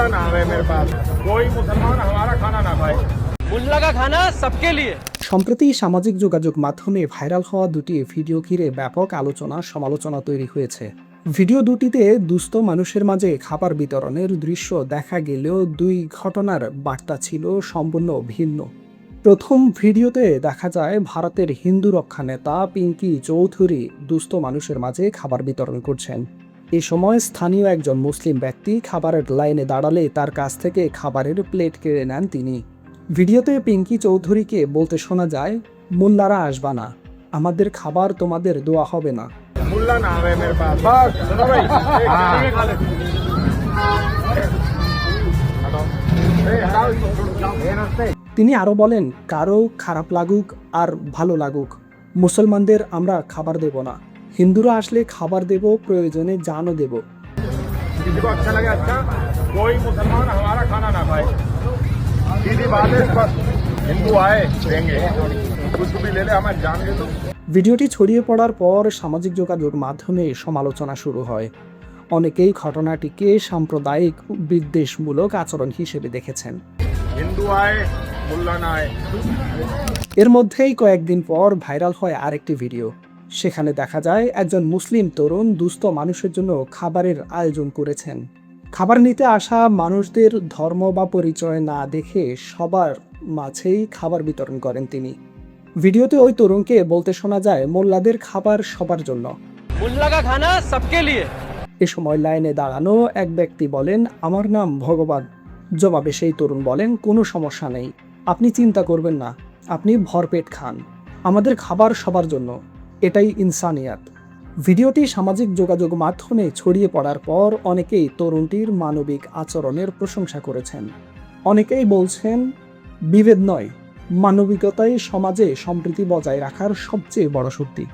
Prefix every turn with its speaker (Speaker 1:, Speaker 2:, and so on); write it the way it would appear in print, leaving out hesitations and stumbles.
Speaker 1: मुल्ला ना आवे मेरे पास, कोई मुसलमान हमारा खाना ना खाए।
Speaker 2: मुल्ला का खाना सबके लिए।
Speaker 3: সম্প্রতি সামাজিক যোগাযোগ মাধ্যমে ভাইরাল হওয়া দুটি ভিডিও ঘিরে ব্যাপক আলোচনা সমালোচনা তৈরি হয়েছে। ভিডিও দুটিতে দুস্থ মানুষের মাঝে খাবার বিতরণের দৃশ্য দেখা গেলেও দুই ঘটনার বার্তা ছিল সম্পূর্ণ ভিন্ন। প্রথম ভিডিওতে দেখা যায় ভারতের হিন্দু রক্ষা নেতা পিঙ্কি চৌধুরী দুস্থ মানুষের মাঝে খাবার বিতরণ করছেন। এ সময় স্থানীয় একজন মুসলিম ব্যক্তি খাবারের লাইনে দাঁড়ালে তার কাছ থেকে খাবারের প্লেট কেড়ে নেন তিনি। ভিডিওতে পিঙ্কি চৌধুরীকে বলতে শোনা যায়, মোল্লারা আসবা না, আমাদের খাবার তোমাদের দেওয়া হবে না।
Speaker 1: मुल्ला ना आवे मेरे पास, बस चलो भाई, एक खा ले।
Speaker 3: তিনি আরো বলেন, কারো খারাপ লাগুক আর ভালো লাগুক, মুসলমানদের আমরা খাবার দেব না। হিন্দুরা আসলে খাবার দেব, প্রয়োজনে জানও দেব।
Speaker 1: किसी को अच्छा लगे अच्छा, कोई मुसलमान हमारा खाना ना खाए। सीधी बात है, बस हिंदू आए देंगे, कुछ भी ले ले, हमारे जान दे दो।
Speaker 3: ভিডিওটি ছড়িয়ে পড়ার পর সামাজিক যোগাযোগ মাধ্যমে সমালোচনা শুরু হয়। অনেকেই ঘটনাটিকে সাম্প্রদায়িক বিদ্বেষমূলক আচরণ হিসেবে দেখেছেন।
Speaker 1: हिंदू आए मुल्ला ना आए।
Speaker 3: এর মধ্যেই কয়েকদিন পর ভাইরাল হয় আরেকটি ভিডিও। সেখানে দেখা যায় একজন মুসলিম তরুণ দুস্থ মানুষের জন্য খাবারের আয়োজন করেছেন। খাবার নিতে আসা মানুষদের ধর্ম বা পরিচয় না দেখে সবার মাঝেই খাবার বিতরণ করেন তিনি। ভিডিওতে ওই তরুণকে বলতে শোনা যায়, মোল্লাদের খাবার সবার জন্য,
Speaker 2: मुल्ला का खाना सबके लिए।
Speaker 3: এ সময় লাইনে দাঁড়ানো এক ব্যক্তি বলেন, আমার নাম ভগবান। জবাবে সেই তরুণ বলেন, কোনো সমস্যা নেই, আপনি চিন্তা করবেন না, আপনি ভরপেট খান, আমাদের খাবার সবার জন্য, এটাই ইনসানিয়াত। ভিডিওটি সামাজিক যোগাযোগ মাধ্যমে ছড়িয়ে পড়ার পর অনেকেই তরুণটির মানবিক আচরণের প্রশংসা করেছেন। অনেকেই বলছেন, বিভেদ নয়, মানবিকতাই সমাজে সম্প্রীতি বজায় রাখার সবচেয়ে বড় শক্তি।